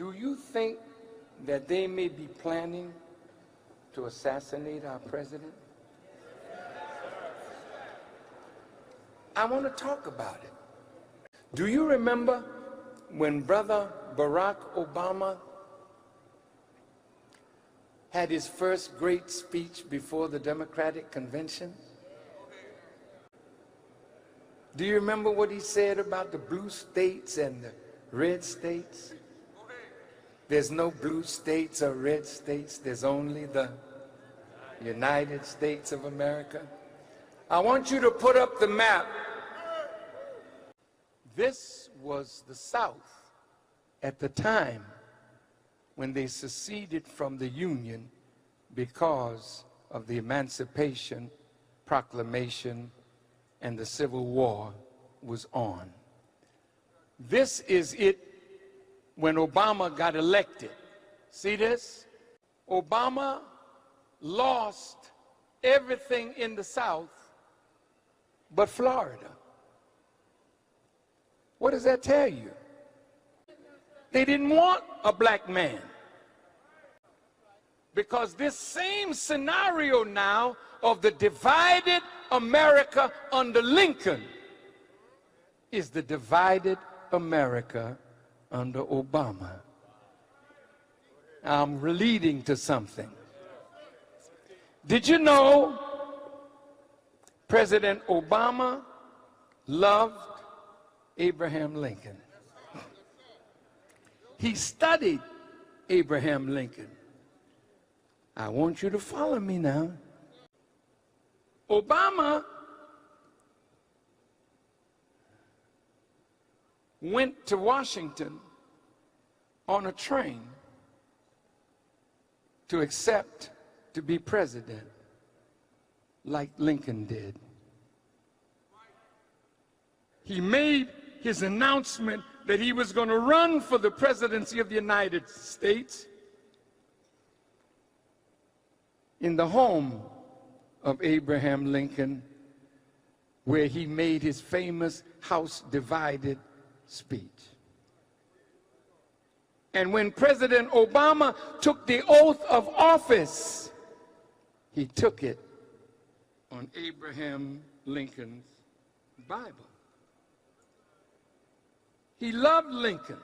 Do you think that they may be planning to assassinate our president? I want to talk about it. Do you remember when Brother Barack Obama had his first great speech before the Democratic Convention? Do you remember what he said about the blue states and the red states? There's no blue states or red states. There's only the United States of America. I want you to put up the map. This was the South at the time when they seceded from the Union because of the Emancipation Proclamation and the Civil War was on. This is it when Obama got elected. See this? Obama lost everything in the South but Florida. What does that tell you? They didn't want a black man. Because this same scenario now of the divided America under Lincoln is the divided America under Obama. I'm leading to something. Did you know President Obama loved Abraham Lincoln? He studied Abraham Lincoln. I want you to follow me now. Obama went to Washington on a train to accept to be president like Lincoln did. He made his announcement that he was going to run for the presidency of the United States in the home of Abraham Lincoln, where he made his famous House Divided speech. And when President Obama took the oath of office, he took it on Abraham Lincoln's Bible. He loved Lincoln.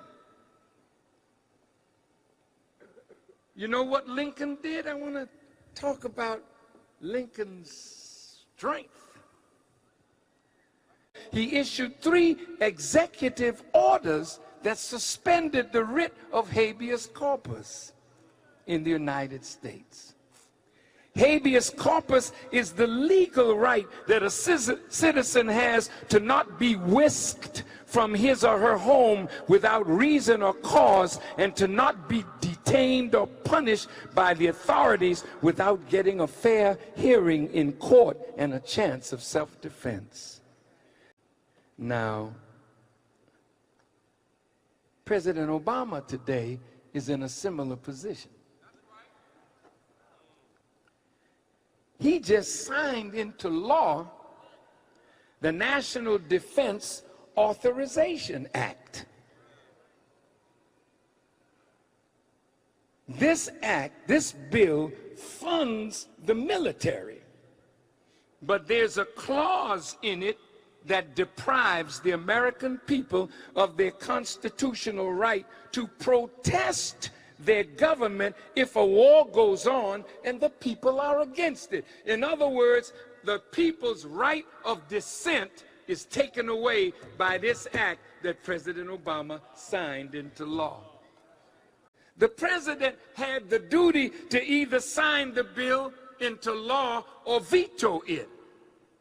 You know what Lincoln did? I want to talk about Lincoln's strength. He issued 3 executive orders that suspended the writ of habeas corpus in the United States. Habeas corpus is the legal right that a citizen has to not be whisked from his or her home without reason or cause, and to not be detained or punished by the authorities without getting a fair hearing in court and a chance of self-defense. Now, President Obama today is in a similar position. He just signed into law the National Defense Authorization Act. This act, this bill, funds the military, but there's a clause in it that deprives the American people of their constitutional right to protest their government if a war goes on and the people are against it. In other words, the people's right of dissent is taken away by this act that President Obama signed into law. The president had the duty to either sign the bill into law or veto it.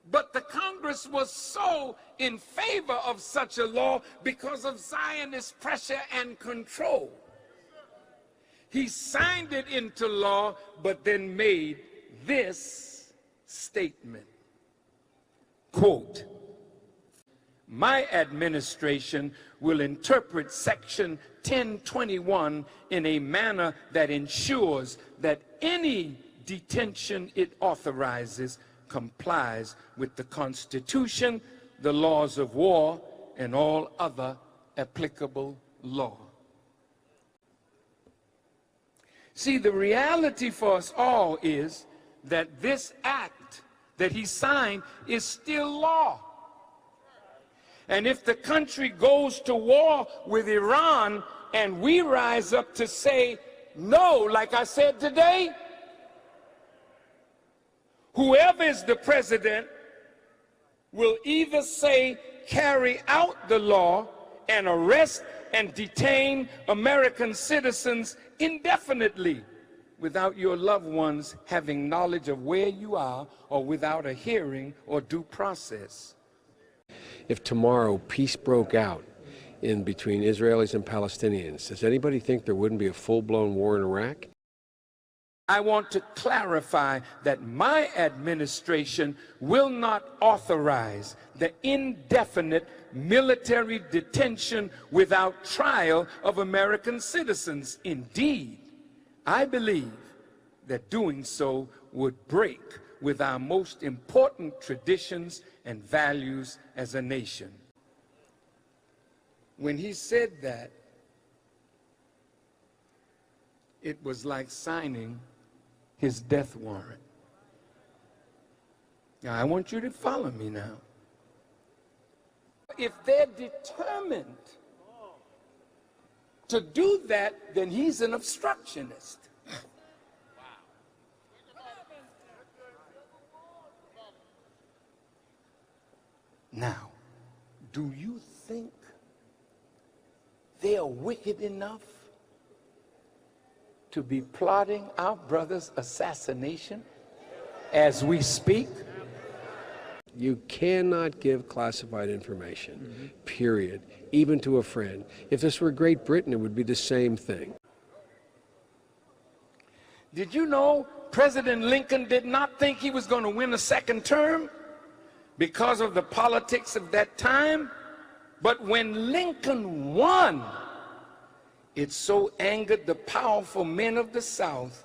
But the Congress was so in favor of such a law because of Zionist pressure and control. He signed it into law, but then made this statement, quote, "My administration will interpret Section 1021 in a manner that ensures that any detention it authorizes complies with the Constitution, the laws of war, and all other applicable law." See, the reality for us all is that this act that he signed is still law. And if the country goes to war with Iran and we rise up to say no, like I said today, whoever is the president will either say carry out the law and arrest and detain American citizens indefinitely without your loved ones having knowledge of where you are, or without a hearing or due process. If tomorrow peace broke out in between Israelis and Palestinians, does anybody think there wouldn't be a full-blown war in Iraq? I want to clarify that my administration will not authorize the indefinite military detention without trial of American citizens. Indeed, I believe that doing so would break with our most important traditions and values as a nation. When he said that, it was like signing his death warrant. Now, I want you to follow me now. If they're determined to do that, then he's an obstructionist. Now, do you think they are wicked enough to be plotting our brother's assassination as we speak? You cannot give classified information, period, even to a friend. If this were Great Britain, it would be the same thing. Did you know President Lincoln did not think he was going to win a second term because of the politics of that time? But when Lincoln won, it so angered the powerful men of the South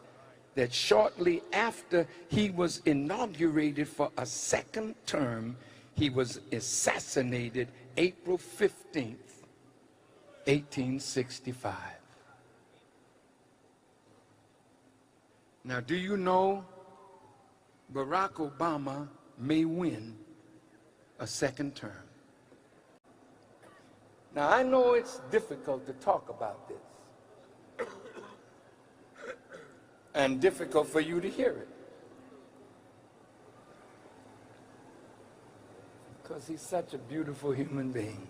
that shortly after he was inaugurated for a second term, he was assassinated April 15th, 1865. Now, do you know Barack Obama may win a second term? Now, I know it's difficult to talk about this, and difficult for you to hear it, because he's such a beautiful human being.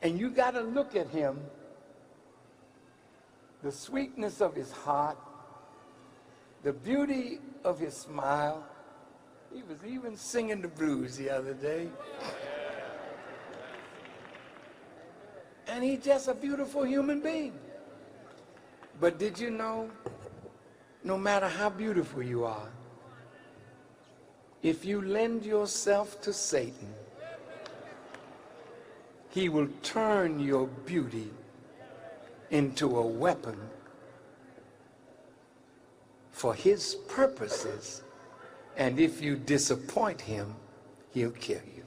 And you got to look at him, the sweetness of his heart, the beauty of his smile. He was even singing the blues the other day. And he's just a beautiful human being. But did you know, no matter how beautiful you are, if you lend yourself to Satan, he will turn your beauty into a weapon for his purposes. And if you disappoint him, he'll kill you.